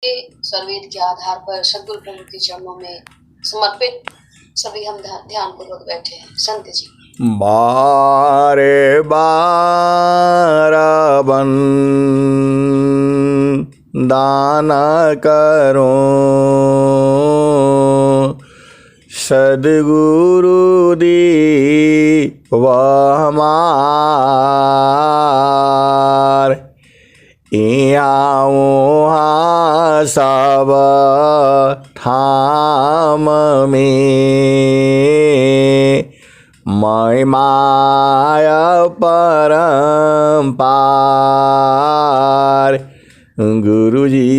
सर्वेद के आधार पर सद्गुरु प्रभु के चरणों में समर्पित सभी हम ध्यान पूर्वक बैठे हैं। संत जी बारे बार दान करो सद्गुरु दी वह हमार आऊँ सब ठाम में मैं माया परम्पार गुरुजी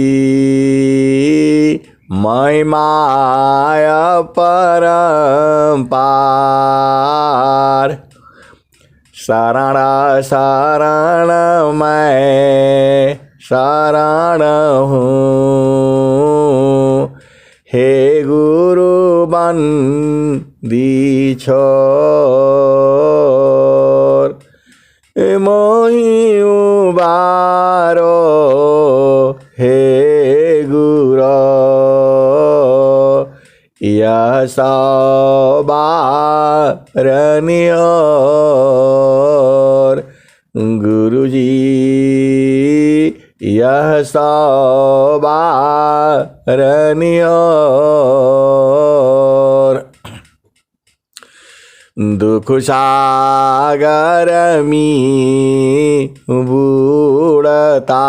मैं माया परम्पार शरण शरण मैं शरण हूँ हे गुरु बंदी छोर मोहि उबारो हे गुरु यह सवारनियोर गुरुजी यह सवारनियोर दुख सागर में बूढ़ता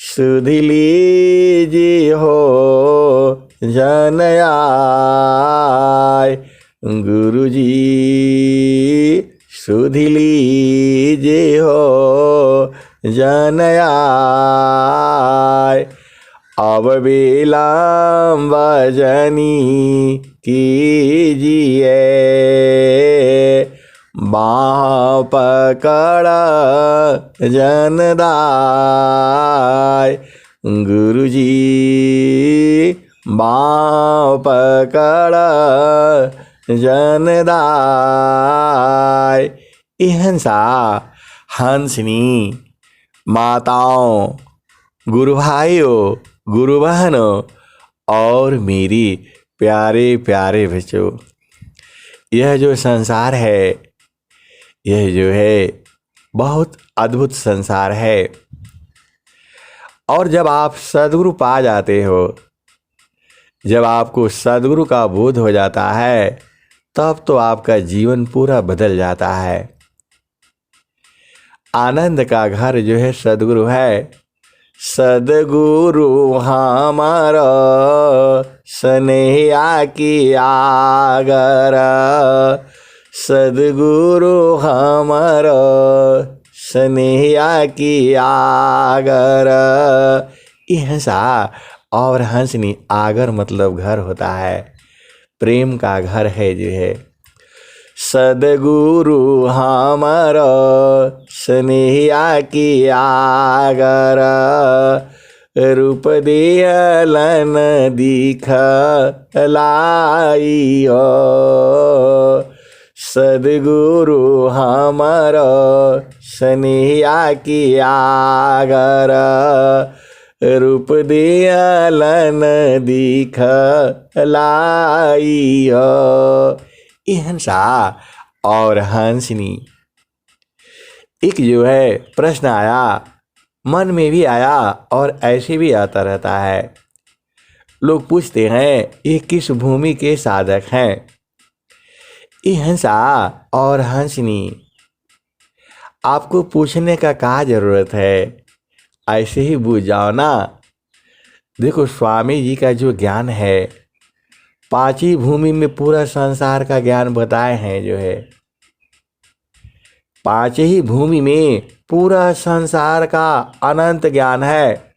सुध लीजिए हो जनयाय गुरुजी सुध लीजिए हो जनयाय अब विलम्ब जनी कीजिए बाँह पकड़ जनदाय गुरुजी बाँह पकड़ जनदाय इहंसा हंसनी माताओं गुरु भाइयों गुरु बहनों और मेरी प्यारे प्यारे बच्चों, यह जो संसार है यह जो है बहुत अद्भुत संसार है। और जब आप सद्गुरु पा जाते हो, जब आपको सद्गुरु का बोध हो जाता है, तब तो आपका जीवन पूरा बदल जाता है। आनंद का घर जो है सद्गुरु है। सद्गुरु हमारा स्नेहा की आगर, सद्गुरु हमारा स्नेहा की आगर। हंसा और हंसनी आगर मतलब घर होता है, प्रेम का घर है जो है। सद्गुरु हमारा स्नेहा की आगर, रूप दियलन दिखलाइयो। सद्गुरु हमारा स्नेहा की आगर, रूप दियलन दिखलाइयो। हंसा और हंसनी एक जो है प्रश्न आया, मन में भी आया और ऐसे भी आता रहता है। लोग पूछते हैं ये किस भूमि के साधक हैं। हंसा और हंसनी आपको पूछने का क्या जरूरत है, ऐसे ही बूझ जाओ ना। देखो स्वामी जी का जो ज्ञान है, पांचवी भूमि में पूरा संसार का ज्ञान बताए हैं जो है। पांच ही भूमि में पूरा संसार का अनंत ज्ञान है।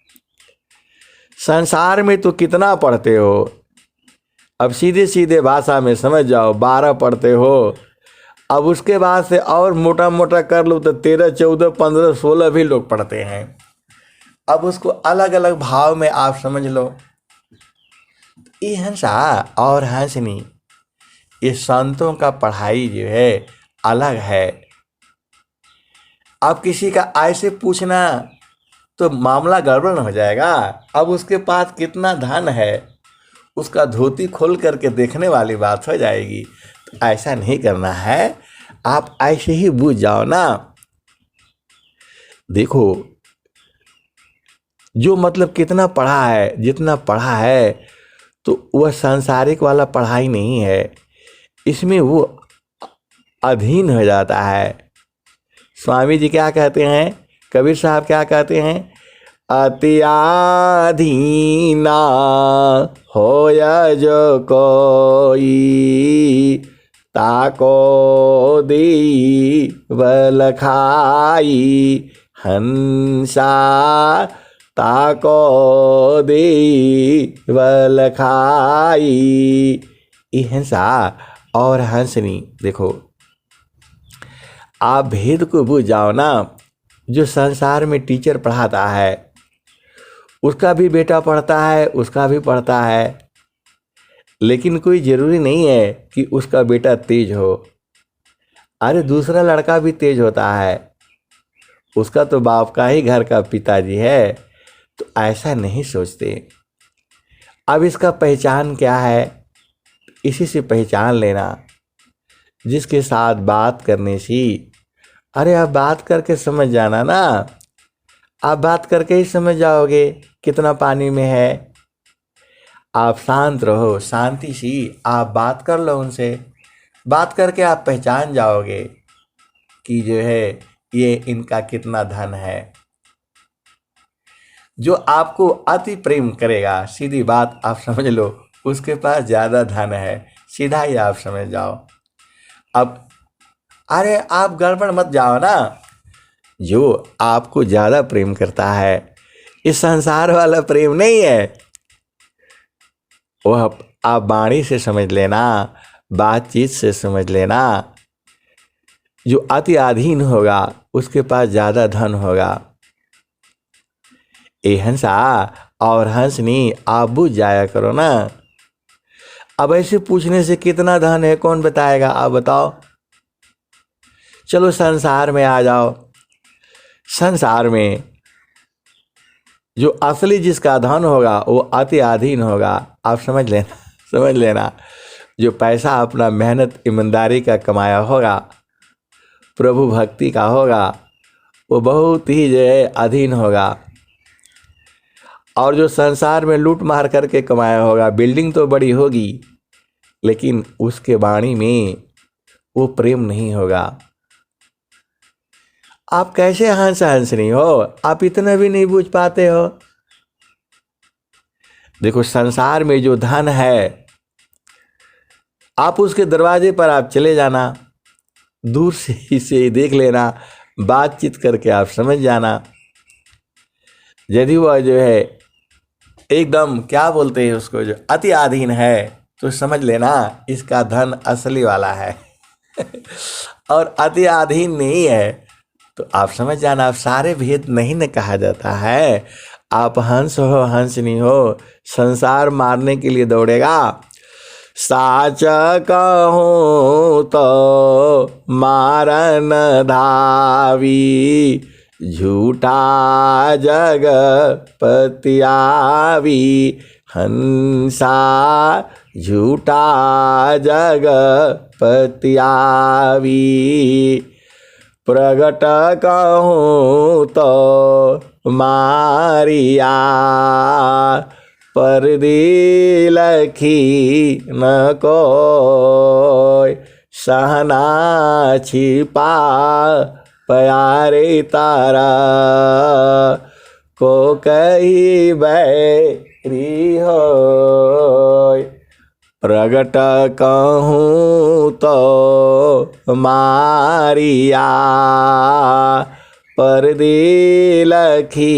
संसार में तो कितना पढ़ते हो, अब सीधे सीधे भाषा में समझ जाओ, 12 पढ़ते हो। अब उसके बाद से और मोटा मोटा कर लो तो 13, 14, 15, 16 भी लोग पढ़ते हैं। अब उसको अलग अलग भाव में आप समझ लो। ये हंसा और हंसनी, ये संतों का पढ़ाई जो है अलग है। अब किसी का ऐसे पूछना तो मामला गड़बड़ हो जाएगा। अब उसके पास कितना धन है उसका धोती खोल करके देखने वाली बात हो जाएगी। तो ऐसा नहीं करना है, आप ऐसे ही बूझ जाओ ना। देखो, जो मतलब कितना पढ़ा है, जितना पढ़ा है, तो वह सांसारिक वाला पढ़ाई नहीं है, इसमें वो अधीन हो जाता है। स्वामी जी क्या कहते हैं, कबीर साहब क्या कहते हैं, अति आधीना होय जो कोई, ताको दी बल खाई हंसा, ताको दी बल खाई। ये हंसा और हंसनी, देखो आप भेद को बुझ जाओ ना। जो संसार में टीचर पढ़ाता है उसका भी बेटा पढ़ता है, उसका भी पढ़ता है, लेकिन कोई ज़रूरी नहीं है कि उसका बेटा तेज हो। अरे दूसरा लड़का भी तेज होता है, उसका तो बाप का ही घर का पिताजी है। तो ऐसा नहीं सोचते। अब इसका पहचान क्या है, इसी से पहचान लेना। जिसके साथ बात करने से, अरे आप बात करके समझ जाना ना, आप बात करके ही समझ जाओगे कितना पानी में है। आप शांत रहो, शांति से आप बात कर लो उनसे, बात करके आप पहचान जाओगे कि जो है ये इनका कितना धन है। जो आपको अति प्रेम करेगा, सीधी बात आप समझ लो, उसके पास ज़्यादा धन है, सीधा ही आप समझ जाओ। अब अरे आप गड़बड़ मत जाओ ना। जो आपको ज़्यादा प्रेम करता है, इस संसार वाला प्रेम नहीं है, वह आप वाणी से समझ लेना, बातचीत से समझ लेना। जो अति अधीन होगा उसके पास ज़्यादा धन होगा। ए हंसा और हंसनी, आप बुझ जाया करो ना। अब ऐसे पूछने से कितना धन है कौन बताएगा, आप बताओ। चलो संसार में आ जाओ। संसार में जो असली जिसका धन होगा वो अति अधीन होगा। आप समझ लेना, समझ लेना। जो पैसा अपना मेहनत ईमानदारी का कमाया होगा, प्रभु भक्ति का होगा, वो बहुत ही जो है अधीन होगा। और जो संसार में लूट मार करके कमाया होगा, बिल्डिंग तो बड़ी होगी लेकिन उसके वाणी में वो प्रेम नहीं होगा। आप कैसे हंस नहीं हो, आप इतना भी नहीं बूझ पाते हो। देखो संसार में जो धन है, आप उसके दरवाजे पर आप चले जाना, दूर से ही देख लेना, बातचीत करके आप समझ जाना। यदि वह जो है एकदम क्या बोलते हैं उसको, जो अति अधीन है, तो समझ लेना इसका धन असली वाला है। और अति अधीन नहीं है तो आप समझ जाना। आप सारे भेद नहीं न कहा जाता है। आप हंस हो हंसनी हो, संसार मारने के लिए दौड़ेगा। साच कहूँ तो मारन धावी, झूठा जग पतियावी। हंसा झूठा जग पतियावी, प्रगट कहूँ तो मारिया। परदी लखी न कोय, सहना छिपा प्यारे तारा। को कही बैरी होय, प्रगट कहूँ तो मारिया। परदी लखी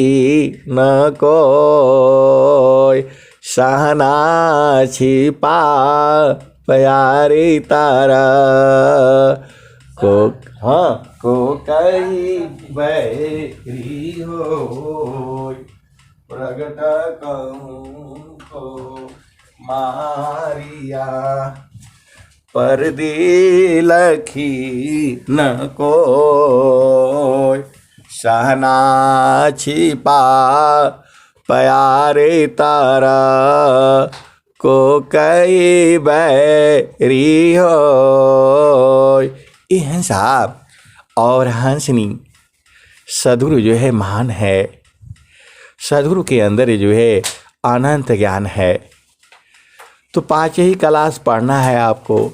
न कोय, सहना छिपा प्यारी तारा। को हाँ को कही बैरी हो, प्रगट कहूँ तो मारिया। परदी लखी न कोय, सहना छिपा प्यारे तारा को कई बैरी हो। ये हंस साहब और हंसनी सद्गुरु जो है महान है। सद्गुरु के अंदर जो है अनंत ज्ञान है। तो 5 ही क्लास पढ़ना है आपको,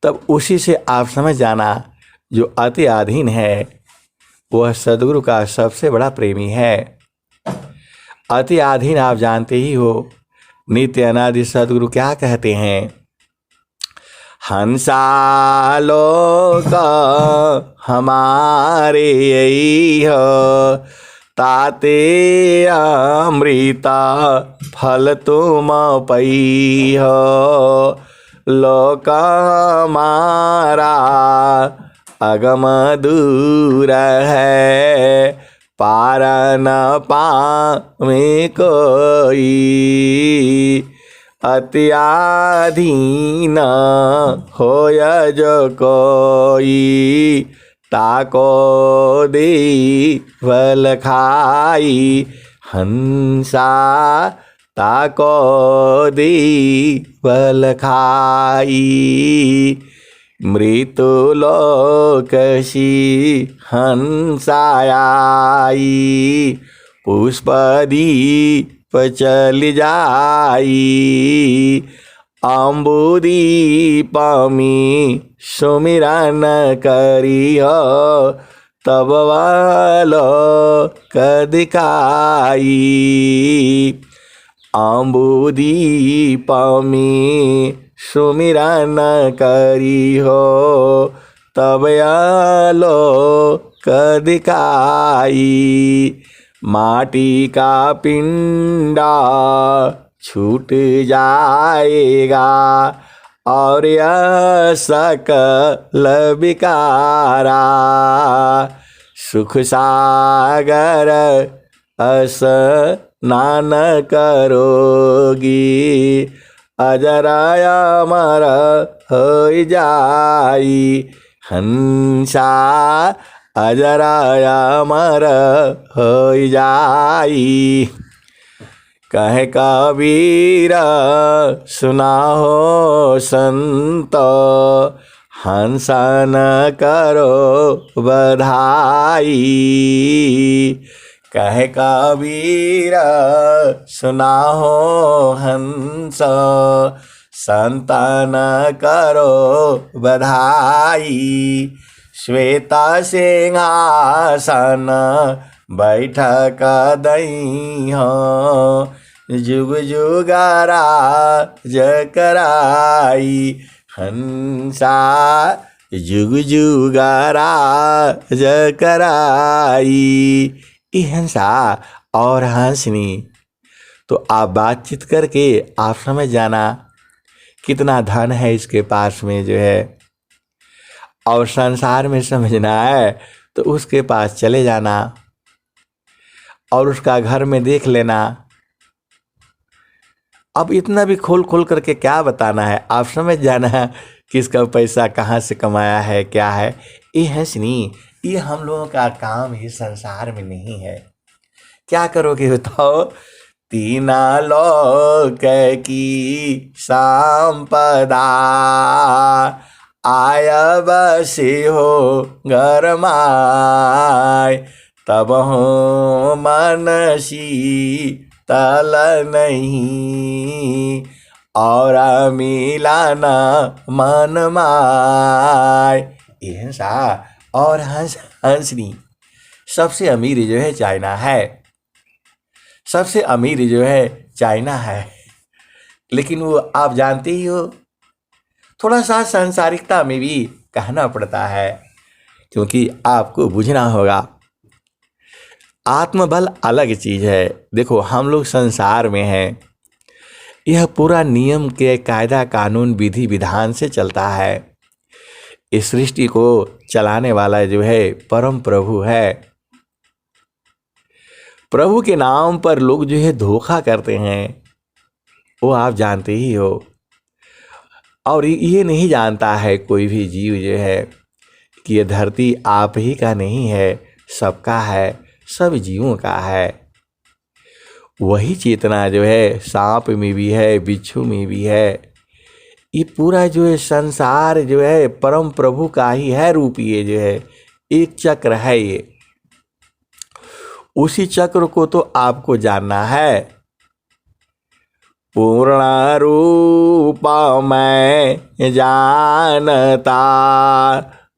तब उसी से आप समझ जाना जो अति अधीन है वह सद्गुरु का सबसे बड़ा प्रेमी है। अति अधीन आप जानते ही हो। नित्य अनादि सद्गुरु क्या कहते हैं? हंसा लोक हमारे यही हो, ताते अमृता फल तुम पई हो। लोक हमारा अगम दूर है, पार न पावे कोई। अत्याधीन होय जो कोई, ताको देवल खाई। हंसा ताको देवल खाई। मृत्यु लोकसी हंसाई, पुष्पदीप चल जाई। अम्बुदीप में सुमिरन करियो, तब वालो कदिकाई। अम्बुदीप में सुमिरन करी हो, तब आलो कदिकाई। माटी का पिंडा छूट जाएगा, और यह सकल विकारा। सुख सागर स्नान करोगी, अजराया अमर हो जाई। हंसा अजराया अमर हो जाई। कहे कबीर सुना हो संत, हंसा न करो बधाई। कहे कबीर सुना हो हंस, संतान करो बधाई। श्वेता सिंहासन बैठक दई हो, जुग जुगारा जकराई। हंसा जुग जुगारा जकराई। ये हंसा और हंसनी तो आप बातचीत करके आप समझ जाना कितना धन है इसके पास में जो है, और संसार में समझना है तो उसके पास चले जाना और उसका घर में देख लेना। अब इतना भी खोल खोल करके क्या बताना है, आप समझ जाना कि इसका पैसा कहाँ से कमाया है, क्या है। ये हंसनी ये हम लोगों का काम ही संसार में नहीं है। क्या करोगे बताओ? तीना लोक की संपदा, आय बसे हो घर माय। तब हो मनसी तल नहीं, और मिलाना मन माय। ये हंसा और हंसनी सबसे अमीर जो है चाइना है, सबसे अमीर जो है चाइना है। लेकिन वो आप जानते ही हो, थोड़ा सा सांसारिकता में भी कहना पड़ता है, क्योंकि आपको बुझना होगा आत्मबल अलग चीज़ है। देखो हम लोग संसार में हैं, यह पूरा नियम के कायदा कानून विधि विधान से चलता है। इस सृष्टि को चलाने वाला जो है परम प्रभु है। प्रभु के नाम पर लोग जो है धोखा करते हैं, वो आप जानते ही हो। और ये नहीं जानता है कोई भी जीव जो है कि ये धरती आप ही का नहीं है, सबका है, सब जीवों का है। वही चेतना जो है सांप में भी है, बिच्छू में भी है। ये पूरा जो है संसार जो है परम प्रभु का ही है रूप। ये जो है एक चक्र है। ये उसी चक्र को तो आपको जानना है। पूर्ण रूप मैं जानता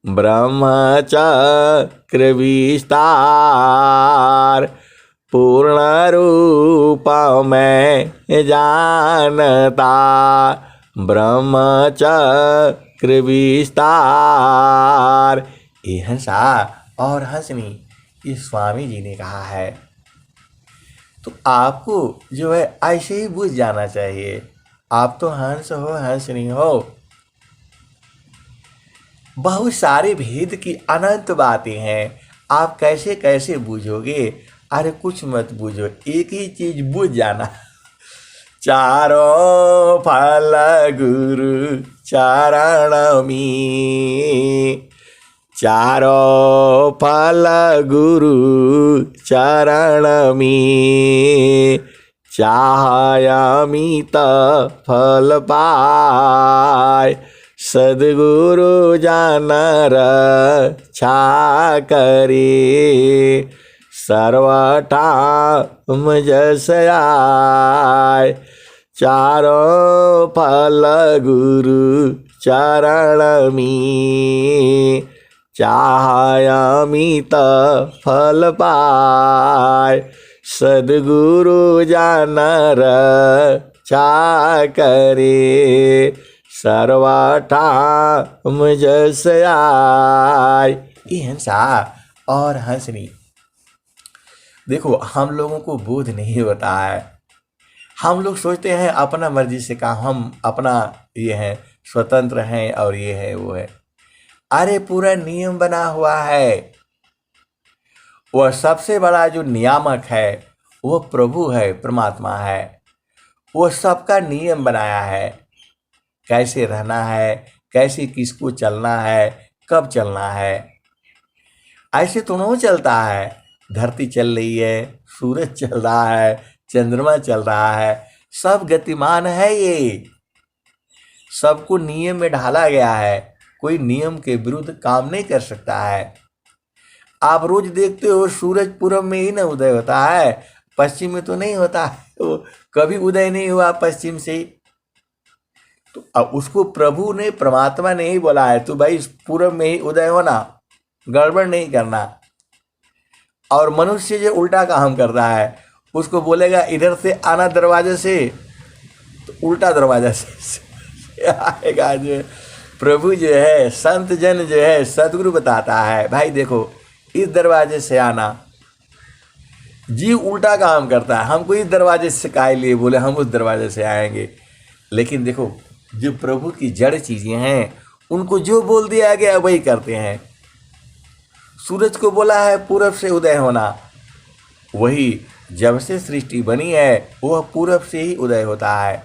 ब्रह्मचक्र विस्तार। पूर्ण रूप मैं जानता ब्रह्मचक्र विस्तार। ये हंसा और हंसनी ये स्वामी जी ने कहा है। तो आपको जो है ऐसे ही बुझ जाना चाहिए। आप तो हंस हो, हंसनी हो। बहुत सारे भेद की अनंत बातें हैं। आप कैसे कैसे बूझोगे? अरे कुछ मत बूझो, एक ही चीज बूझ जाना। चारों फल गुरु चरण में, चारों फल गुरु चरण में, चाहयामित फल पाय। सद्गुरु जानर छा करे, सर्वठाम जस आय। चारों फल गुरु चरण में, चाहयामित फल पाय। सद्गुरु जानर छा करे, सर्वठाम जस आय। ये हंसा और हंसनी। देखो हम लोगों को बोध नहीं होता है। हम लोग सोचते हैं अपना मर्जी से काम, हम अपना ये है स्वतंत्र हैं और ये है वो है। अरे पूरा नियम बना हुआ है। वह सबसे बड़ा जो नियामक है वह प्रभु है, परमात्मा है। वह सबका नियम बनाया है, कैसे रहना है, कैसे किसको चलना है, कब चलना है। ऐसे तो नहीं चलता है। धरती चल रही है, सूरज चल रहा है, चंद्रमा चल रहा है, सब गतिमान है। ये सबको नियम में ढाला गया है। कोई नियम के विरुद्ध काम नहीं कर सकता है। आप रोज देखते हो सूरज पूरब में ही ना उदय होता है, पश्चिम में तो नहीं होता है। तो कभी उदय नहीं हुआ पश्चिम से। तो अब उसको प्रभु ने, परमात्मा ने ही बोला है तो भाई पूरब में ही उदय होना, गड़बड़ नहीं करना। और मनुष्य जो उल्टा काम करता है उसको बोलेगा इधर से आना दरवाजे से, तो उल्टा दरवाजा से आएगा। जो प्रभु जो है, संत जन जो है, सदगुरु बताता है भाई देखो इस दरवाजे से आना। जीव उल्टा काम करता है, हमको इस दरवाजे से काय लिए बोले हम उस दरवाजे से आएंगे। लेकिन देखो जो प्रभु की जड़ चीजें हैं उनको जो बोल दिया गया वही करते हैं। सूरज को बोला है पूरब से उदय होना, वही जब से सृष्टि बनी है वह पूरब से ही उदय होता है।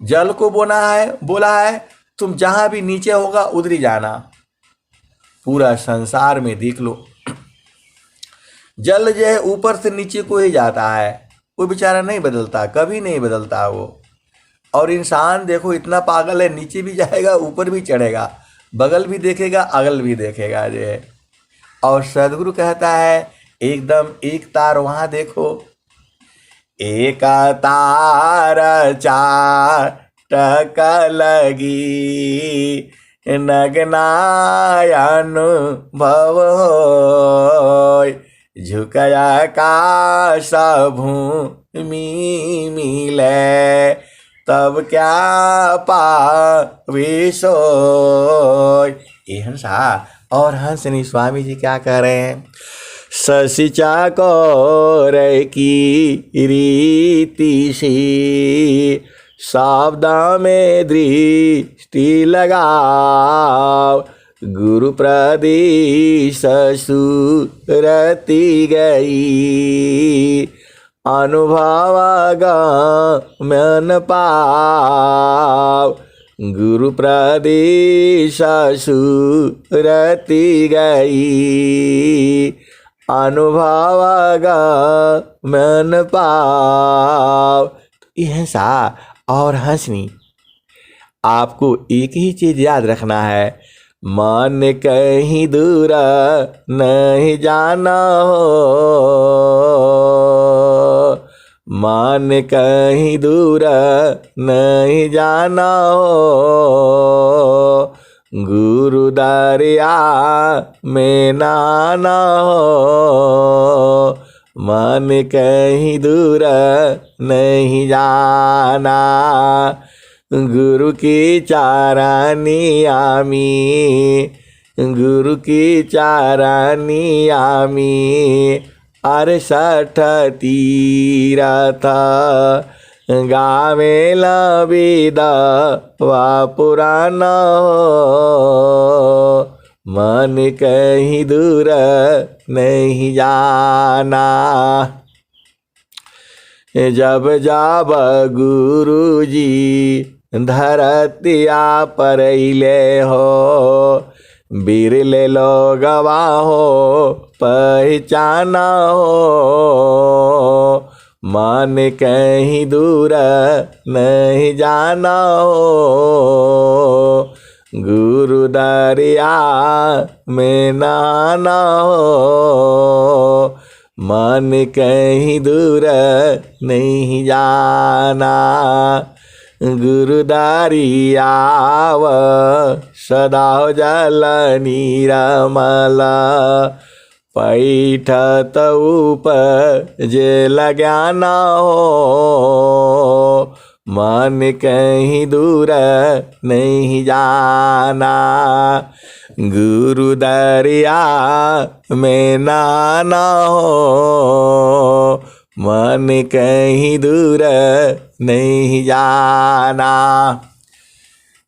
जल को बोला है तुम जहां भी नीचे होगा उधर ही जाना। पूरा संसार में देख लो, जल जो है ऊपर से नीचे को ही जाता है, वो बेचारा नहीं बदलता, कभी नहीं बदलता वो। और इंसान देखो इतना पागल है, नीचे भी जाएगा ऊपर भी चढ़ेगा, बगल भी देखेगा अगल भी देखेगा जो है। और सदगुरु कहता है एकदम एक तार वहां देखो, एक तार चार टक लगी, नगनायन भव होय। झुकया काश भूमि मिले, तब क्या पावे सोय। ये हंसा और हंसनी स्वामी जी क्या कह रहे हैं? ससिचा को रे की रीति सी, सावधान में दृष्टि लगाओ। गुरु प्रदेश सुरति गई, अनुभव गमन पाओ। गुरु प्रदेश सुरति गई, अनुभव मन पाव। यह सा और हंसनी, आपको एक ही चीज याद रखना है, मन कहीं दूर नहीं जाना हो, मन कहीं दूर नहीं जाना हो, गुरु दरिया में नाना हो, मन कहीं दूर नहीं जाना, गुरु की चारानी आमी, गुरु की चारानी आमी, 68 तीरथ गावेला वेद वा पुराण हो, मन कहीं दूर नहीं जाना। जब जब गुरु जी धरतिया पर ले हो, बिरले लोगवा हो पहचाना हो, मन कहीं दूर नहीं जाना हो, गुरु दरिया में नाना हो, मन कहीं दूर नहीं जाना, गुरु दरियाव सदा जल नीरमल, पैठत उपजे ज्ञाना हो, मन कहीं दूर नहीं जाना, गुरु दरिया में नाना हो, मन कहीं दूर नहीं जाना।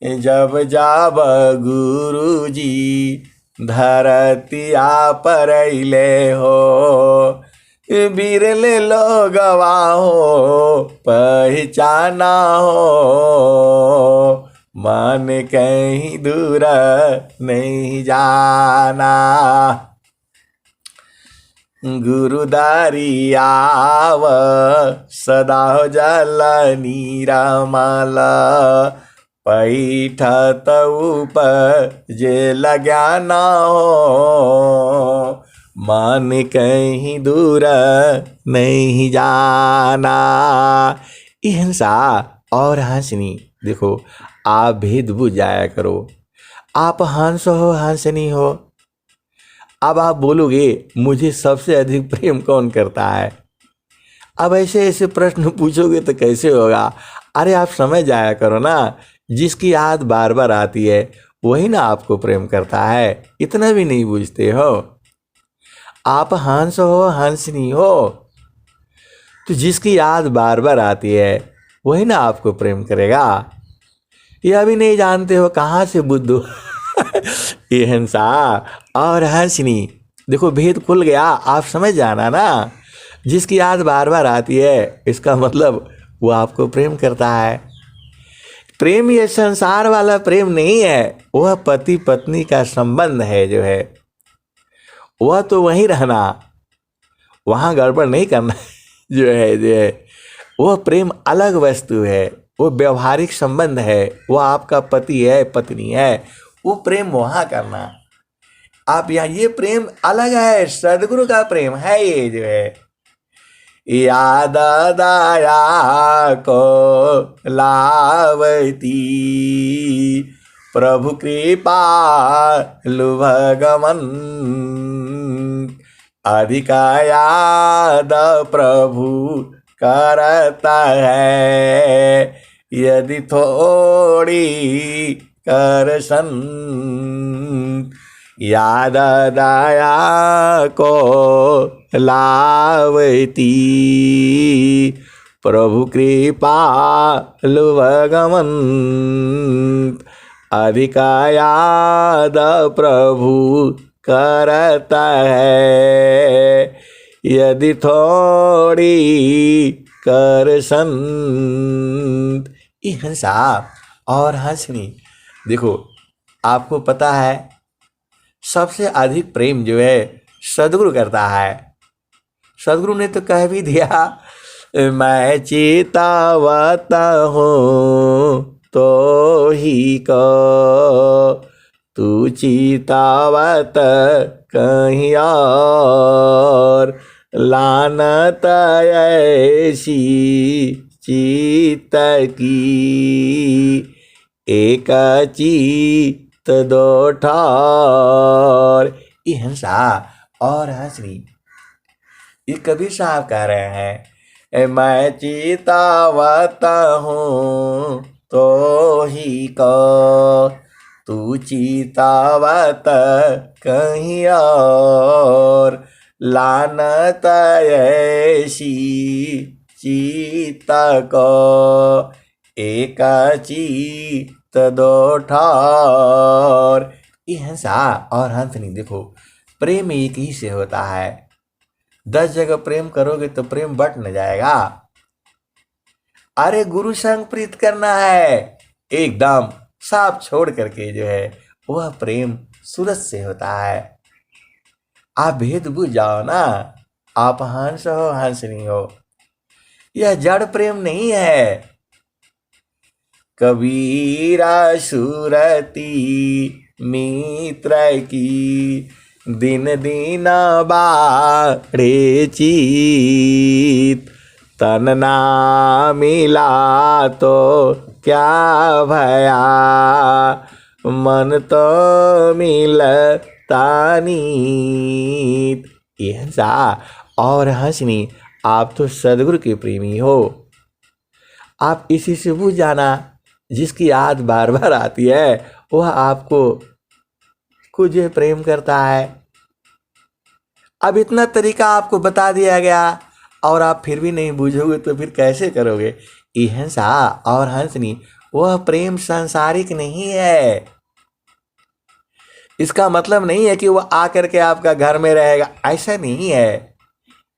जब जब गुरु जी धरतिया पर ले हो, बिरले लोगवा हो पहचाना हो, मन कहीं दूर नहीं जाना, गुरु दरियाव सदा जल नीरमल, पैठत उपजे ज्ञाना हो, मन कहीं दूर नहीं जाना। हिंसा और हंसनी, देखो आप भेद बुझ जाया करो, आप हंस हो हंसनी हो। अब आप बोलोगे मुझे सबसे अधिक प्रेम कौन करता है, अब ऐसे ऐसे प्रश्न पूछोगे तो कैसे होगा। अरे आप समझ जाया करो ना, जिसकी याद बार बार आती है वही ना आपको प्रेम करता है, इतना भी नहीं बुझते हो। आप हंस हो हंसनी हो, तो जिसकी याद बार बार आती है वही ना आपको प्रेम करेगा। यह भी नहीं जानते हो, कहाँ से बुद्धू ये हंसा और हंसनी, देखो भेद खुल गया, आप समझ जाना ना। जिसकी याद बार बार आती है इसका मतलब वो आपको प्रेम करता है। प्रेम ये संसार वाला प्रेम नहीं है, वह पति पत्नी का संबंध है जो है, वह तो वहीं रहना, वहाँ गड़बड़ नहीं करना जो है वह प्रेम अलग वस्तु है, वो व्यवहारिक संबंध है, वो आपका पति है पत्नी है, वो प्रेम वहाँ करना। आप यहाँ ये प्रेम अलग है, सदगुरु का प्रेम है ये जो है। याद दया को लावती प्रभु कृपा भगवन, अधिका याद प्रभु करता है, यदि थोड़ी करसन। याद दया को लावती प्रभु कृपा भगवन, अधिका याद प्रभु करता है, यदि थोड़ी करसन। हंसा और हंसनी, देखो आपको पता है सबसे अधिक प्रेम जो है सदगुरु करता है। सदगुरु ने तो कह भी दिया, मैं चेतावता हूँ तो ही को, तू चीतावत कहीं और, लानत ऐसी चित की, एक चित दो ठार। ये हंसा और हंसनी, ये कबीर साहब कह रहे हैं, मैं चेतावता हूँ तो ही को, तू चेतावत कहीं और, लानत ऐसी चित को, एक चित दो ठार। ये हंसा और हंसनी, देखो प्रेम एक ही से होता है। 10 जगह प्रेम करोगे तो प्रेम बट न जाएगा। अरे गुरु संग प्रीत करना है, एकदम सब छोड़ करके जो है वह प्रेम सूरज से होता है। आप भेद बुझ जाओ ना, आप हंस हो हंसनी हो, यह जड़ प्रेम नहीं है। कबीरा सुरती मित्र की, दिन दिन बाढ़े चीत, तन ना मिला तो क्या भया, मन तो मिलता नीत। ये हंसा और हंसनी, आप तो सदगुरु के प्रेमी हो। आप इसी से बुझ जाना, जिसकी याद बार बार आती है वह आपको कुछ प्रेम करता है। अब इतना तरीका आपको बता दिया गया और आप फिर भी नहीं बूझोगे तो फिर कैसे करोगे। ये हंसा और हंसनी, वह प्रेम सांसारिक नहीं है। इसका मतलब नहीं है कि वह आकर के आपका घर में रहेगा, ऐसा नहीं है।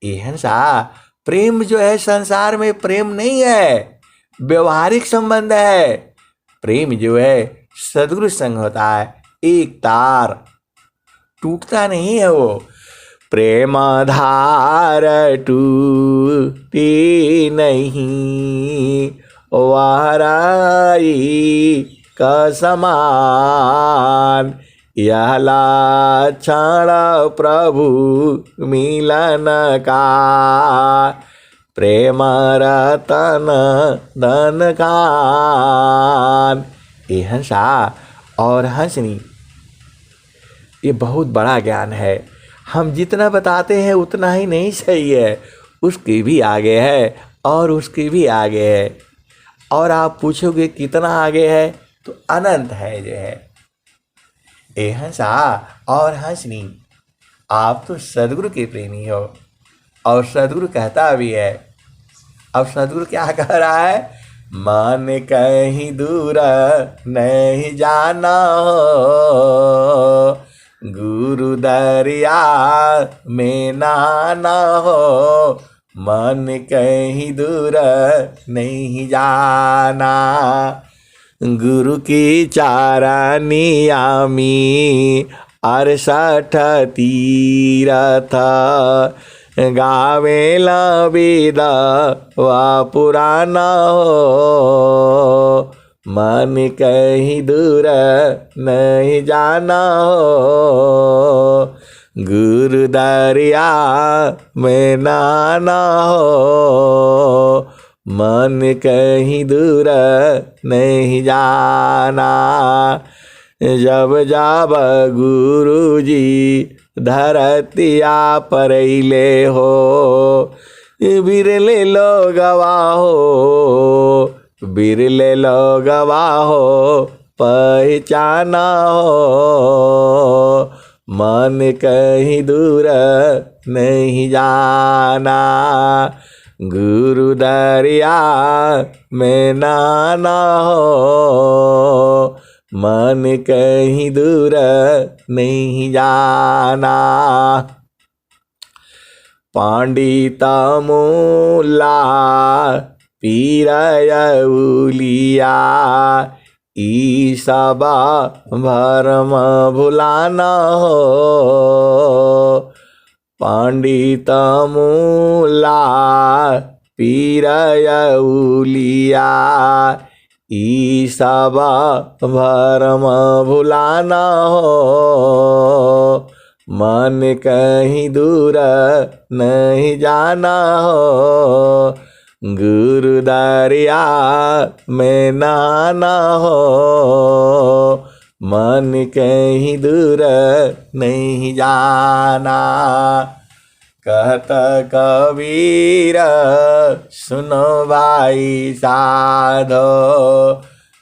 ये हंसा प्रेम जो है संसार में प्रेम नहीं है, व्यवहारिक संबंध है। प्रेम जो है सदगुरु संग होता है, एक तार, टूटता नहीं है वो। प्रेम धार टूटी नहीं, वाराई का समान, यह लक्षण प्रभु मिलन का, प्रेम रतन धन खान। ये हंसा और हंसनी, ये बहुत बड़ा ज्ञान है। हम जितना बताते हैं उतना ही नहीं सही है, उसके भी आगे है और उसके भी आगे है। और आप पूछोगे कितना आगे है, तो अनंत है जो है। ये हंसा और हंसनी, आप तो सदगुरु के प्रेमी हो। और सदगुरु कहता भी है, अब सदगुरु क्या कह रहा है, मन कहीं दूर नहीं जाना हो, गुरु दरिया में नहाना हो, मन कहीं दूर नहीं जाना, गुरु की चारनिया में 68 तीरथ, गावेला वेद व पुराना हो, मन कहीं दूर नहीं जाना हो, गुरु दरिया में नहाना हो, मन कहीं दूर नहीं जाना। जब जब गुरु जी धरतिया परैले हो, बिरले लोगवा हो, बिरले लोगवा हो, पहचाना हो, मन कहीं दूर नहीं जाना, गुरु दरिया में नहाना हो, मन कहीं दूर नहीं जाना। पंडित मूला पीरयउलिया, ईसा बा भरम भुलाना हो, पंडित मूला पीरयउलिया। ईसा बा भरम भुलाना हो, मन कहीं दूर नहीं जाना हो, गुरु दरिया में नहाना हो, मन कहीं दूर नहीं जाना। कहत कबीर सुनो भाई साधो,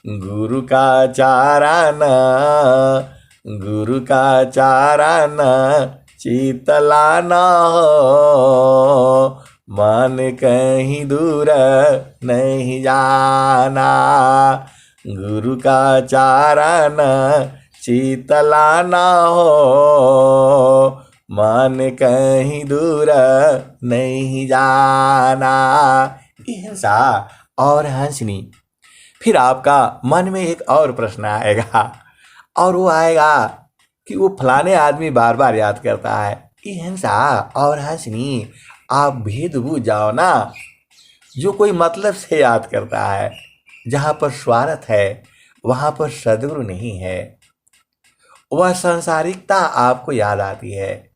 गुरु का चारण चितलाना हो, मन कहीं दूर नहीं जाना, गुरु का चारण चितलाना हो, मन कहीं दूर नहीं जाना। हिंसा और हंसनी। फिर आपका मन में एक और प्रश्न आएगा, और वो आएगा कि वो फलाने आदमी बार बार याद करता है। हिंसा और हंसनी, आप भेद बूझ जाओ ना। जो कोई मतलब से याद करता है, जहाँ पर स्वार्थ है वहाँ पर सद्गुरु नहीं है, वह सांसारिकता आपको याद आती है।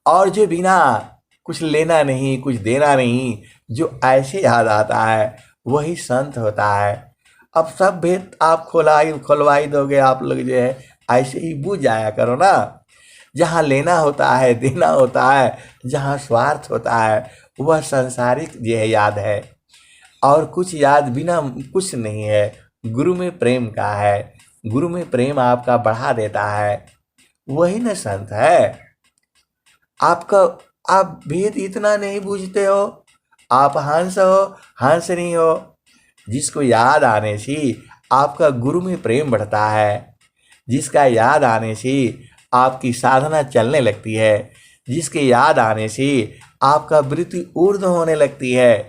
और जो बिना कुछ लेना नहीं कुछ देना नहीं, जो ऐसे याद आता है, वही संत होता है। अब सब भेद आप खोलवाई दोगे, आप लोग जो है ऐसे ही बूझ जाया करो ना। जहाँ लेना होता है, देना होता है, जहाँ स्वार्थ होता है, वह सांसारिक जो है याद है। और कुछ याद बिना कुछ नहीं है, गुरु में प्रेम का है। गुरु में प्रेम आपका बढ़ा देता है, वही न संत है। आप भेद इतना नहीं बूझते हो, आप हंस हो, हंस नहीं हो। जिसको याद आने से आपका गुरु में प्रेम बढ़ता है, जिसका याद आने से आपकी साधना चलने लगती है, जिसके याद आने से आपका वृत्ति ऊर्ध्व होने लगती है,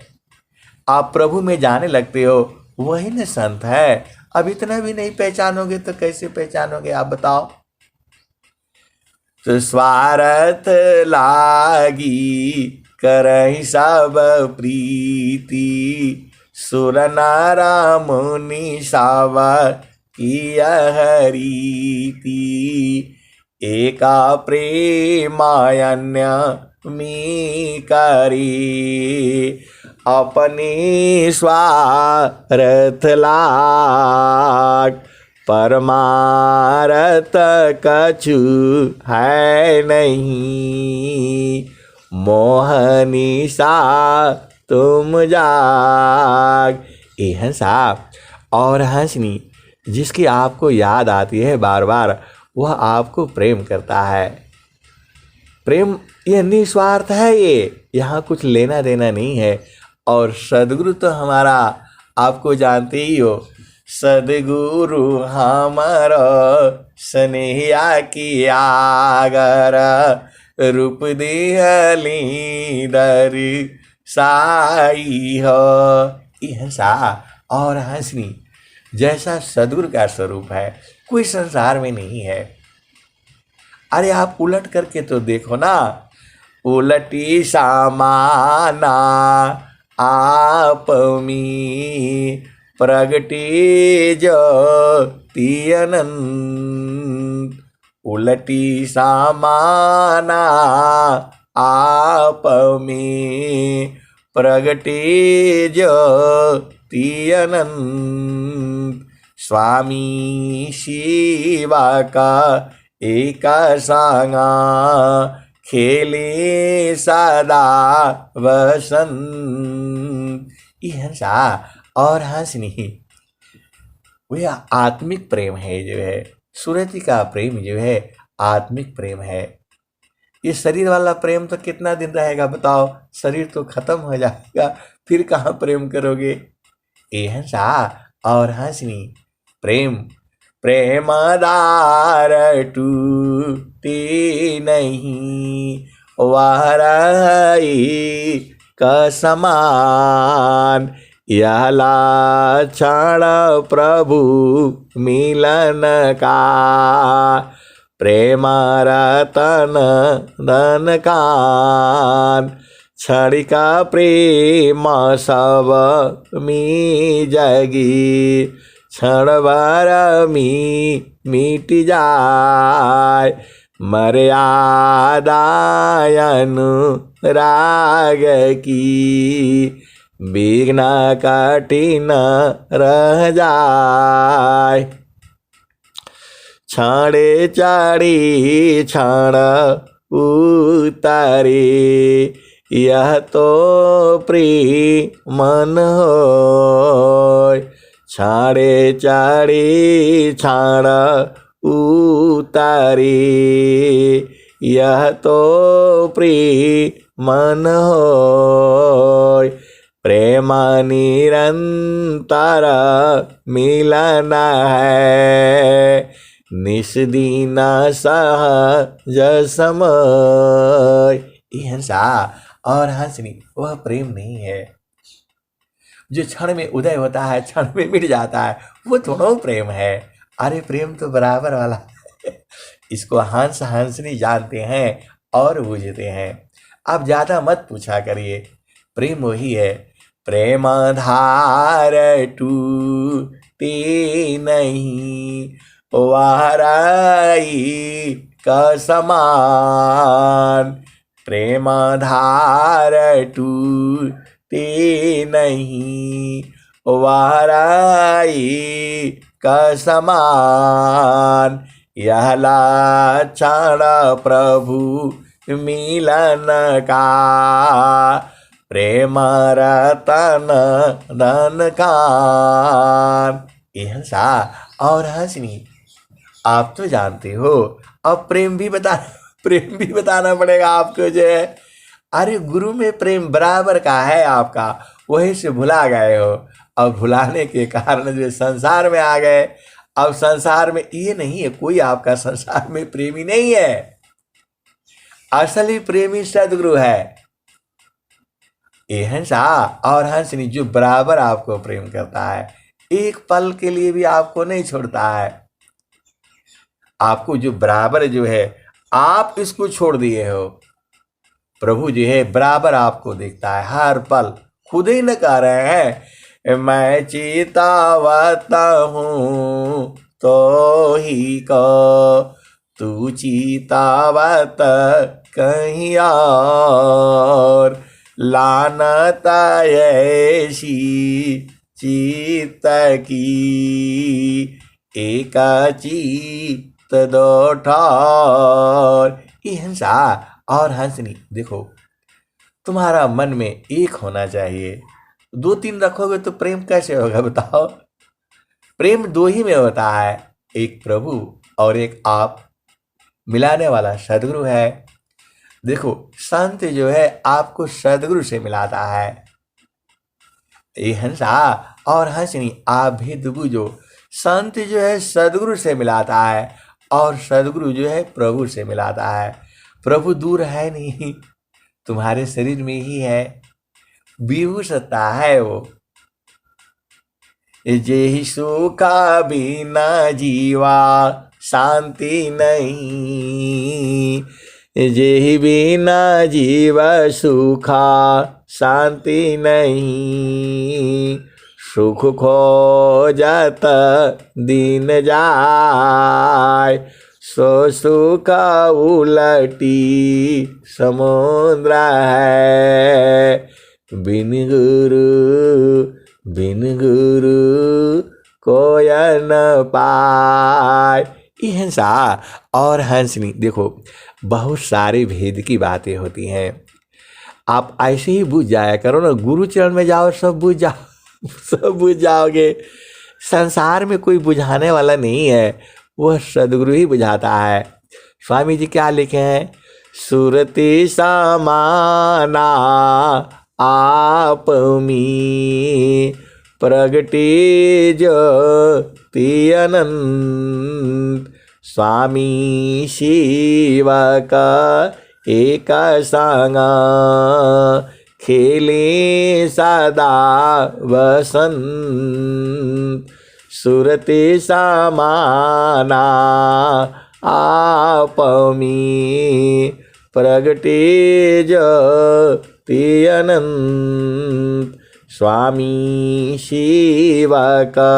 आप प्रभु में जाने लगते हो, वही न संत है। अब इतना भी नहीं पहचानोगे तो कैसे पहचानोगे, आप बताओ। तो स्वार्थ लागी करहि सब प्रीति, सुर नारा मुनि सावा किया हरीति, एका प्रेमायन्य मी करी, अपनी स्वार्थ लाग, परमारथ कछु है नहीं, मोहनी सा तुम जाग। ये हंसा और हंसनी, जिसकी आपको याद आती है बार बार, वह आपको प्रेम करता है। प्रेम ये निस्वार्थ है, ये यहाँ कुछ लेना देना नहीं है। और सदगुरु तो हमारा आपको जानते ही हो, सदगुरु हमारा स्नेहिया की आगर, रूप देहली दर साई हो। हंसा और हंसनी जैसा सदगुरु का स्वरूप है, कोई संसार में नहीं है। अरे आप उलट करके तो देखो ना, उलटी सामाना आप मी प्रगटी ज्योति अनंत, उलटी सामाना आप में प्रगटी ज्योति अनंत, स्वामी शिवा का एका सांगा, खेले सदा वसंत। ये हंसा और हंसनी वह आत्मिक प्रेम है, जो है सुरति का प्रेम जो है आत्मिक प्रेम है। ये शरीर वाला प्रेम तो कितना दिन रहेगा बताओ, शरीर तो खत्म हो जाएगा, फिर कहाँ प्रेम करोगे। ये हंसा और हंसनी प्रेम प्रेमदार टूटे नहीं, वह रही का समान, यह लक्षण प्रभु मिलन का, प्रेम रतन धन कान, क्षणिका प्रेम सब मी जगी, क्षण भर मिट जाय, मर्यादा अनुराग की, विघ्न कठिन रह जाय, क्षणे चढ़ी क्षण उतरे, यह तो प्रिय मन होय, क्षणे चढ़ी क्षण उतरे, यह तो प्रिय मन होय, प्रेम निरंतर मिलन है, निस्दिन सहज समय। हंसा और हंसनी वह प्रेम नहीं है जो क्षण में उदय होता है, क्षण में मिट जाता है, वो थोड़ा प्रेम है। अरे प्रेम तो बराबर वाला है। इसको हंस हंसनी जानते हैं और बूझते हैं। अब ज्यादा मत पूछा करिए, प्रेम वही है। प्रेम धार टूटे नहीं, वाराई का समान, प्रेम धार टूटे नहीं, वाराई का समान, यह लक्षण प्रभु मिलन का, प्रेम रतन धन कान। हंसा और हंसनी आप तो जानते हो, अब प्रेम भी बताना पड़ेगा आपको जो है। अरे गुरु में प्रेम बराबर का है आपका, वही से भुला गए हो। अब भुलाने के कारण जो संसार में आ गए। अब संसार में ये नहीं है, कोई आपका संसार में प्रेमी नहीं है। असली प्रेमी सदगुरु है। ये हंसा और हंसनी जो बराबर आपको प्रेम करता है, एक पल के लिए भी आपको नहीं छोड़ता है। आपको जो बराबर जो है, आप इसको छोड़ दिए हो, प्रभु जो है बराबर आपको देखता है हर पल। खुद ही न कह रहे हैं, मैं चेतावत हूँ तो ही को, तू चेतावत कहीं और, लानत ऐसी चित्त की, एक चित्त दो ठार। ये हंसा और हंसनी देखो, तुम्हारा मन में एक होना चाहिए। दो तीन रखोगे तो प्रेम कैसे होगा बताओ। प्रेम दो ही में होता है, एक प्रभु और एक आप। मिलाने वाला सदगुरु है। देखो संत जो है आपको सदगुरु से मिलाता है। ये हंसा और हंसनी आप भी बुझो, संत जो है सदगुरु से मिलाता है और सदगुरु जो है प्रभु से मिलाता है। प्रभु दूर है नहीं, तुम्हारे शरीर में ही है, विभू सत्ता है वो। जेहि सुखा बिना जीवा शांति नहीं, जेहि बिना जीव सुखा शांति नहीं, सुख खोजत दिन जाय, सो सुख उलटी समुद्र है, बिन गुरु कोय न पाय। ये हंसा और हंसनी देखो, बहुत सारे भेद की बातें होती हैं। आप ऐसे ही बुझ जाया करो ना, गुरु चरण में जाओ, सब बुझ जाओ, सब बुझ जाओगे। संसार में कोई बुझाने वाला नहीं है, वह सदगुरु ही बुझाता है। स्वामी जी क्या लिखे हैं, सुरति समाना आप में प्रगटे ज्योति अनंत, स्वामी शिव का एक संग खेले सदा वसंत। सुरते समाना आपमी, प्रगटे जति अनंत। स्वामी शिवा का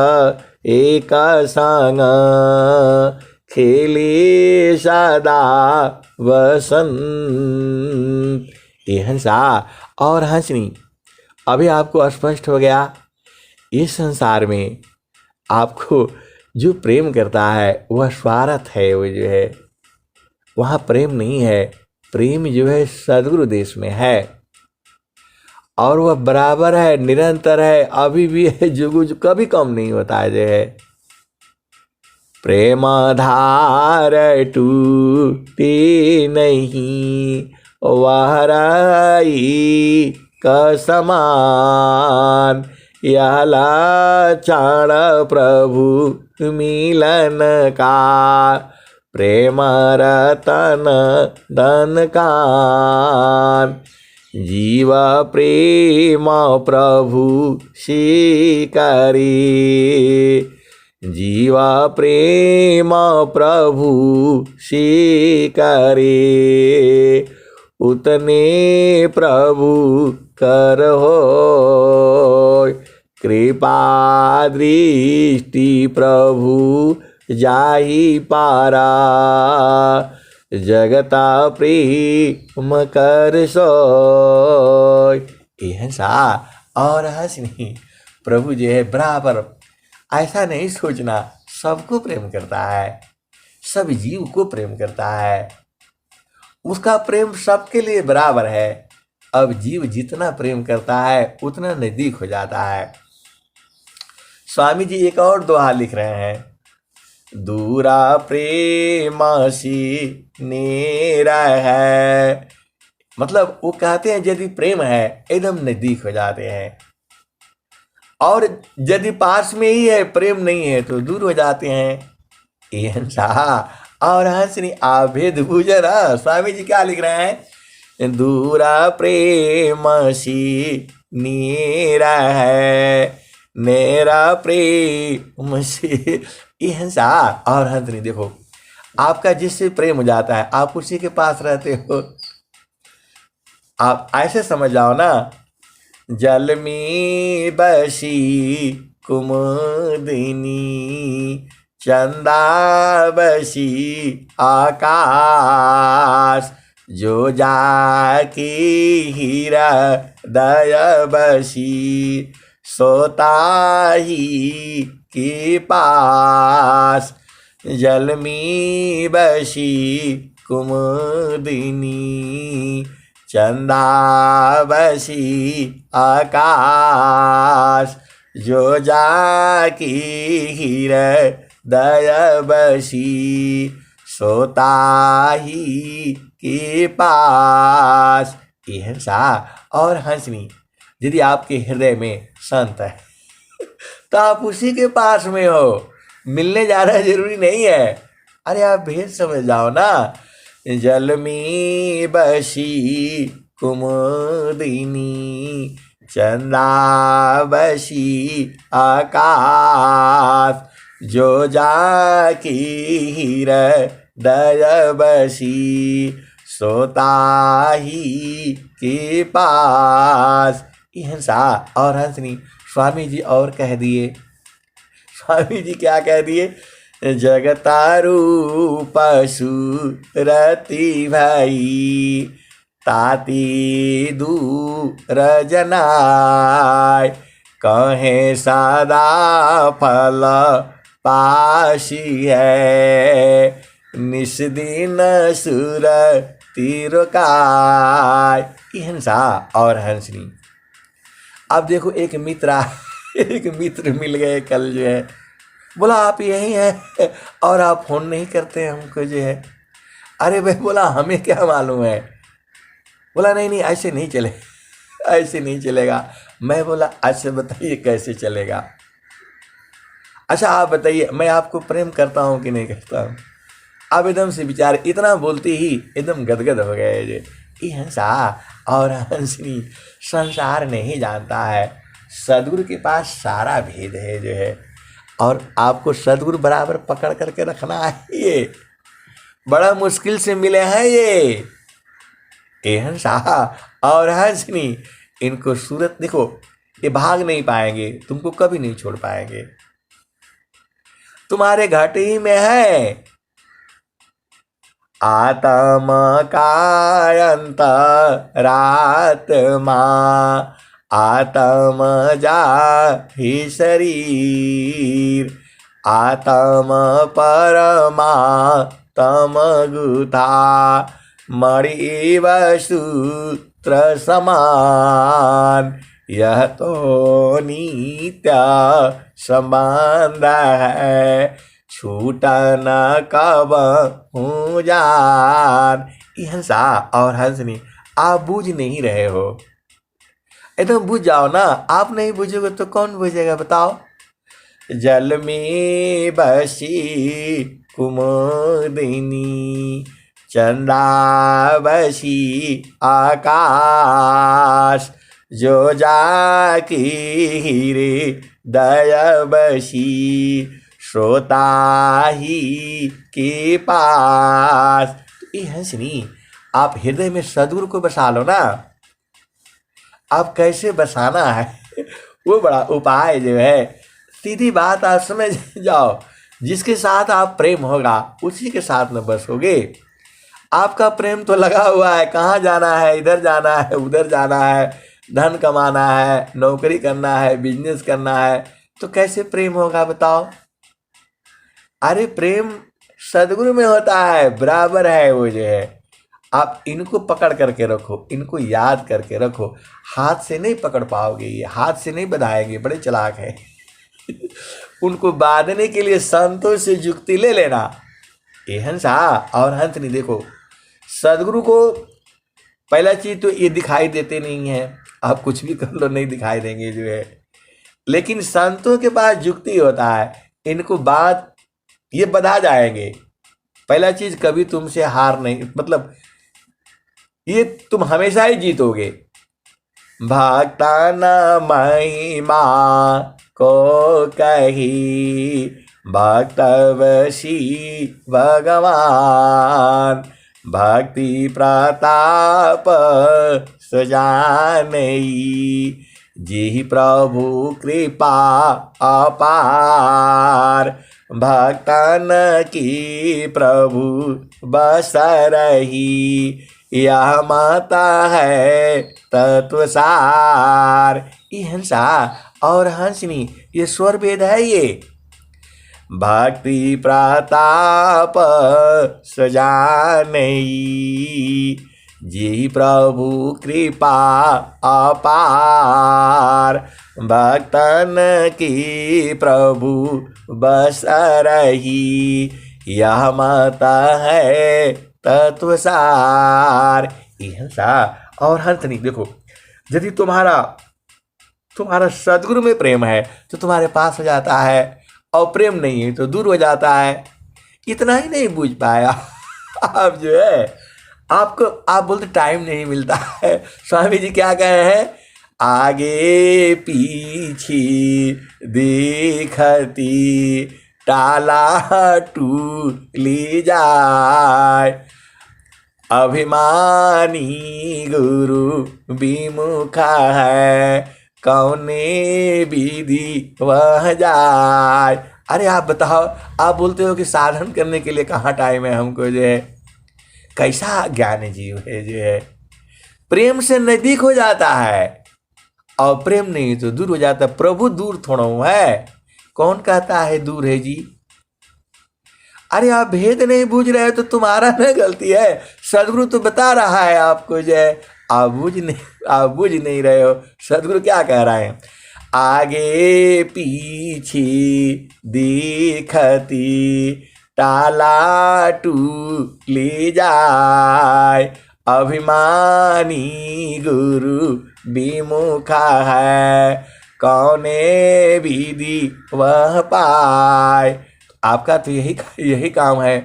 एक संग, खेले सदा वसंत। ये हंसा और हंसनी। अभी आपको स्पष्ट हो गया, इस संसार में आपको जो प्रेम करता है वह स्वार्थ है, वो जो है वहाँ प्रेम नहीं है। प्रेम जो है सद्गुरु देश में है, और वह बराबर है, निरंतर है, अभी भी है, जुगु कभी कम नहीं होता है। जो है प्रेम धार टूटे नहीं, वह रही का समान। यह लाचार प्रभु मिलन का, प्रेम रतन धन कान। जीव प्रेम प्रभु शिकारी, जीव प्रेम प्रभु शिकारी। उतने प्रभु कर हो, कृपा दृष्टि प्रभु जाहि पारा। जगता प्रेम कर सोय। ये हंसा और हंसनी। प्रभु जो है बराबर, ऐसा नहीं सोचना सबको प्रेम करता है, सब जीव को प्रेम करता है, उसका प्रेम सबके लिए बराबर है। अब जीव जितना प्रेम करता है उतना नजदीक हो जाता है। स्वामी जी एक और दोहा लिख रहे हैं, दूरा प्रेम सी नेरा है। मतलब वो कहते हैं यदि प्रेम है एकदम नजदीक हो जाते हैं, और यदि पास में ही है प्रेम नहीं है तो दूर हो जाते हैं। ये हंसा और हंसनी आभेद बुझना। स्वामी जी क्या लिख रहे हैं, दूरा प्रेम सी नेरा है, नेरा प्रेम से। ये हंसा और हंसनी। देखो आपका जिससे प्रेम हो जाता है आप उसी के पास रहते हो। आप ऐसे समझ जाओ ना, जल में बसी कुमुदिनी, चंदा बसी आकाश। जो जाकी हीरा दया बसी, सोता ही के पास। जल में बसी कुमुदिनी, चंदा बसी आकाश। जो जाकी हृदय बसी, सोता ही के पास। ये हंसा और हंसनी। यदि आपके हृदय में संत है तो आप उसी के पास में हो, मिलने जाना जरूरी नहीं है। अरे आप भेद समझ जाओ ना, जल में बसी कुमुदिनी, चंदा बसी आकाश। जो जाकी हृदय बसी, सोता ही के पास। ये हंसा और हंसनी। स्वामी जी और कह दिए, स्वामी जी क्या कह दिए, जगतारू पशु रति भाई, ताती दूर जनाय। कहे सदा फल पाशी है, निस्दिन सुर तिरकाय। हंसा और हंसनी। अब देखो एक मित्र मिल गए कल जो है, बोला आप यही हैं और आप फोन नहीं करते हमको जो है। अरे भाई बोला हमें क्या मालूम है। बोला नहीं नहीं ऐसे नहीं चले, ऐसे नहीं चलेगा। मैं बोला अच्छा बताइए कैसे चलेगा। अच्छा आप बताइए मैं आपको प्रेम करता हूँ कि नहीं करता हूँ। अब एकदम से बेचारे इतना बोलते ही एकदम गदगद हो गए। ये हंसा और हंसनी संसार नहीं जानता है, सदगुरु के पास सारा भेद है जो है, और आपको सदगुरु बराबर पकड़ करके रखना है। ये बड़ा मुश्किल से मिले हैं ये हंसा और हंसनी, इनको सूरत देखो, ये भाग नहीं पाएंगे, तुमको कभी नहीं छोड़ पाएंगे, तुम्हारे घाटे ही में है। आत्म कायंत रात्मा आत्म जा ही शरीर, आत्म परमा तम गुथा मणि सूत्र समान, यह तो नित्य संबंध है, छूटा न कब हूँ जान। ये हंसा और हंसनी, आप बूझ नहीं रहे हो, एकदम बुझ जाओ ना। आप नहीं बुझोगे तो कौन बुझेगा बताओ। जल में बसी कुमुदिनी, चंदा बसी आकाश, जो जाकी हीरे दया बसी, श्रोता ही के पास। ये हंसनी, आप हृदय में सदगुरु को बसा लो ना। आप कैसे बसाना है वो बड़ा उपाय जो है, सीधी बात आप समझ जाओ। जिसके साथ आप प्रेम होगा उसी के साथ में बसोगे। आपका प्रेम तो लगा हुआ है, कहाँ जाना है, इधर जाना है, उधर जाना है, धन कमाना है, नौकरी करना है, बिजनेस करना है, तो कैसे प्रेम होगा बताओ। अरे प्रेम सदगुरु में होता है, बराबर है वो जो है। आप इनको पकड़ करके रखो, इनको याद करके रखो। हाथ से नहीं पकड़ पाओगे, ये हाथ से नहीं बधाएंगे, बड़े चालाक है उनको बांधने के लिए संतों से जुक्ति ले लेना। ये हंसा और हंसनी, देखो सदगुरु को पहला चीज तो ये दिखाई देते नहीं है, आप कुछ भी कर लो नहीं दिखाई देंगे जो है। लेकिन संतों के पास जुक्ति होता है, इनको बात ये बधा जाएंगे। पहला चीज, कभी तुमसे हार नहीं, मतलब ये तुम हमेशा ही जीतोगे। भक्ता न महिमा को कही, भक्तवशी भगवान, भक्ति प्रताप सजानई, जी प्रभु कृपा अपार, भक्तन की प्रभु बस रही, यह माता है तत्वसार। ये हंसा और हंसनी, ये स्वर भेद है ये। भक्ति प्रताप सजानई, जी प्रभु कृपा अपार, भक्तन की प्रभु बस रही, यह माता है तत्वसार। ये हंसा और हंसनी, देखो यदि तुम्हारा सदगुरु में प्रेम है तो तुम्हारे पास हो जाता है, और प्रेम नहीं है तो दूर हो जाता है। इतना ही नहीं बूझ पाया आप जो है, आपको आप बोलते टाइम नहीं मिलता है। स्वामी जी क्या कहे हैं, आगे पीछे देखती टाला टूली जाए, अभिमानी गुरु विमुखा है, कौने विधि वह जाए। अरे आप बताओ, आप बोलते हो कि साधन करने के लिए कहाँ टाइम है हमको जो है। कैसा ज्ञानी जीव है जो है, प्रेम से नजदीक हो जाता है और प्रेम नहीं तो दूर हो जाता। प्रभु दूर थोड़ा है, कौन कहता है दूर है जी। अरे आप भेद नहीं बूझ रहे तो तुम्हारा ना गलती है, सदगुरु तो बता रहा है आपको जो है, आप बूझ नहीं रहे हो। सदगुरु क्या कह रहे हैं, आगे पीछे देखती टाला टूली जाए, अभिमानी गुरु विमुखा है, कौने विधि वह पाए। आपका तो यही काम है,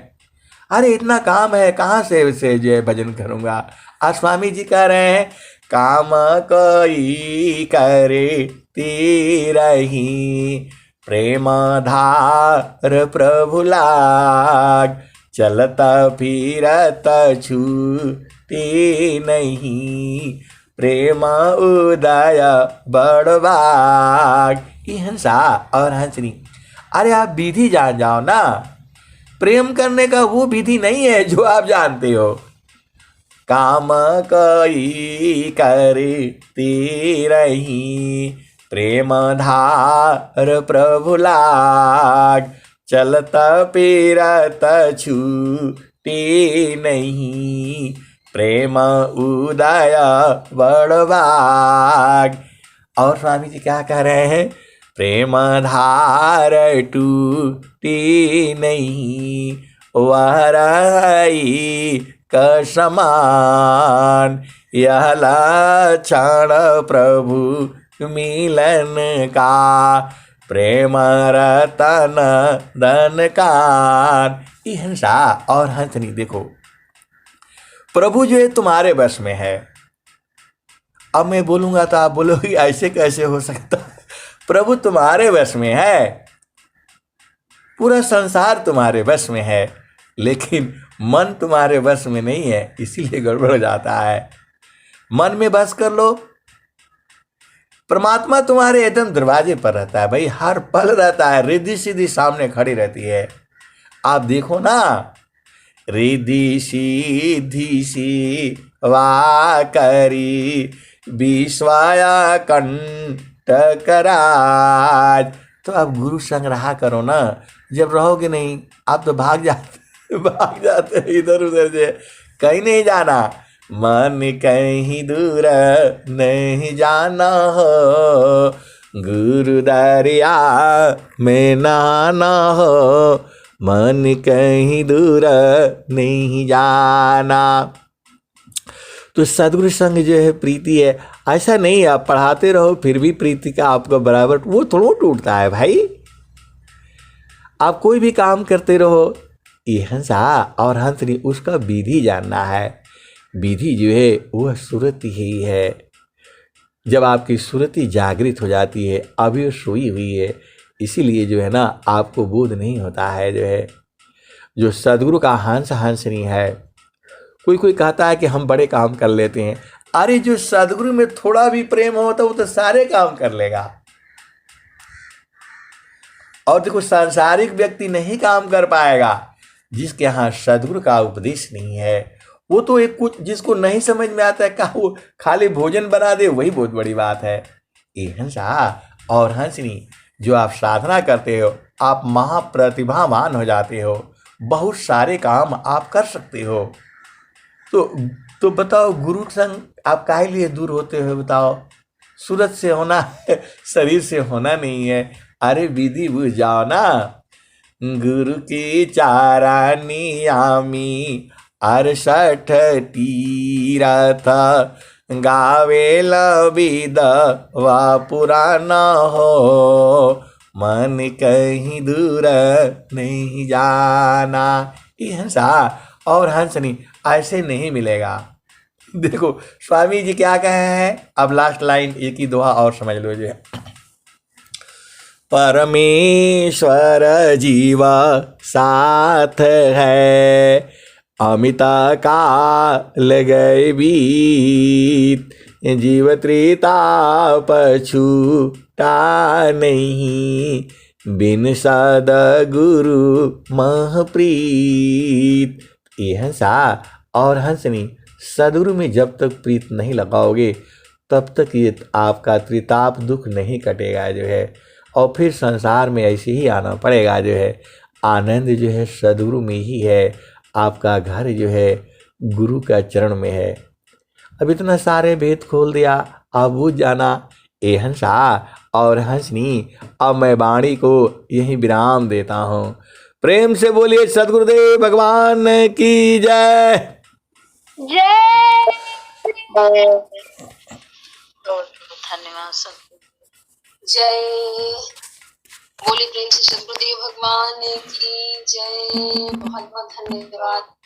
अरे इतना काम है, कहाँ से जो है भजन करूँगा। आज स्वामी जी कह रहे हैं काम कोई करे तीरही, प्रेम धार प्रभु लाग, चलता फिरत छूटी नहीं, प्रेम उदय बड़बाग। ये हंसा और हंसनी, अरे आप विधि जान जाओ ना, प्रेम करने का वो विधि नहीं है जो आप जानते हो। काम कई करती रही, प्रेम धार प्रभु लाग, चलता फिरत छूटी नहीं, प्रेम उदय बड़बाग। और स्वामी जी क्या कह रहे हैं, प्रेम धार टूटी नहीं, वह रही का समान, यह लक्षण प्रभु मिलन का, प्रेम रतन धन कान। ये हंसा और हंसनी, देखो प्रभु जो है तुम्हारे बस में है। अब मैं बोलूंगा तो आप बोलोगे ऐसे कैसे हो सकता, प्रभु तुम्हारे बस में है, पूरा संसार तुम्हारे बस में है, लेकिन मन तुम्हारे बस में नहीं है, इसीलिए गड़बड़ हो जाता है। मन में बस कर लो, परमात्मा तुम्हारे एकदम दरवाजे पर रहता है भाई, हर पल रहता है, रिद्धि सीधी सामने खड़ी रहती है। आप देखो ना, रिद्धि सीधी सी वा करी, विश्वाया कंटक राज। तो आप गुरु संग रहा करो ना, जब रहोगे नहीं आप तो भाग जाते इधर उधर से, कहीं नहीं जाना, मन कहीं दूर नहीं जाना हो, गुरु दरिया में नहाना हो, मन कहीं दूर नहीं जाना। तो सदगुरु संग जो है प्रीति है, ऐसा नहीं आप पढ़ाते रहो फिर भी प्रीति का आपको बराबर वो थोड़ा टूटता है भाई। आप कोई भी काम करते रहो, ये हंसा और हंसनी, उसका विधि जानना है। विधि जो है वह सुरति ही है। जब आपकी सुरति जागृत हो जाती है, अभी वो सोई हुई है, इसीलिए जो है ना आपको बोध नहीं होता है। जो है जो सदगुरु का हंस हंसनी है। कोई कहता है कि हम बड़े काम कर लेते हैं, अरे जो सदगुरु में थोड़ा भी प्रेम होता वो तो सारे काम कर लेगा। और देखो सांसारिक व्यक्ति नहीं काम कर पाएगा, जिसके यहाँ सदगुरु का उपदेश नहीं है। वो तो एक कुछ जिसको नहीं समझ में आता है का वो खाली भोजन बना दे, वही बहुत बड़ी बात है। ये हंसा और हंसनी, जो आप साधना करते हो आप महाप्रतिभावान हो जाते हो, बहुत सारे काम आप कर सकते हो। तो बताओ गुरु संग आप काहे लिए दूर होते हो बताओ। सूरत से होना है, शरीर से होना नहीं है। अरे विधि बुझ जाओ ना, गुरु की चारानी आमी 68 तीरथ, गावे लबिद वा पुराना हो, मन कहीं दूर नहीं जाना। ये हंसा और हंसनी ऐसे नहीं मिलेगा। देखो स्वामी जी क्या कहे हैं, अब लास्ट लाइन एक ही दोहा और समझ लो जी। परमेश्वर जीवा साथ है, अमिता काल गए बीत, जीव त्रिताप छूटा नहीं, बिन सद गुरु महप्रीत। ये हंसा और हंसनी, सदगुरु में जब तक प्रीत नहीं लगाओगे तब तक ये आपका त्रिताप दुख नहीं कटेगा जो है, और फिर संसार में ऐसे ही आना पड़ेगा जो है। आनंद जो है सदगुरु में ही है, आपका घर जो है गुरु का चरण में है। अब इतना सारे भेद खोल दिया, अब बुझ जाना। ए हंसा और हंसनी, अब मैं वाणी को यही विराम देता हूँ। प्रेम से बोलिए सदगुरुदेव भगवान की जय। जय। धन्यवाद सर। जय। बोली प्रेम से सदगुरुदेव भगवान की जय। बहुत बहुत धन्यवाद।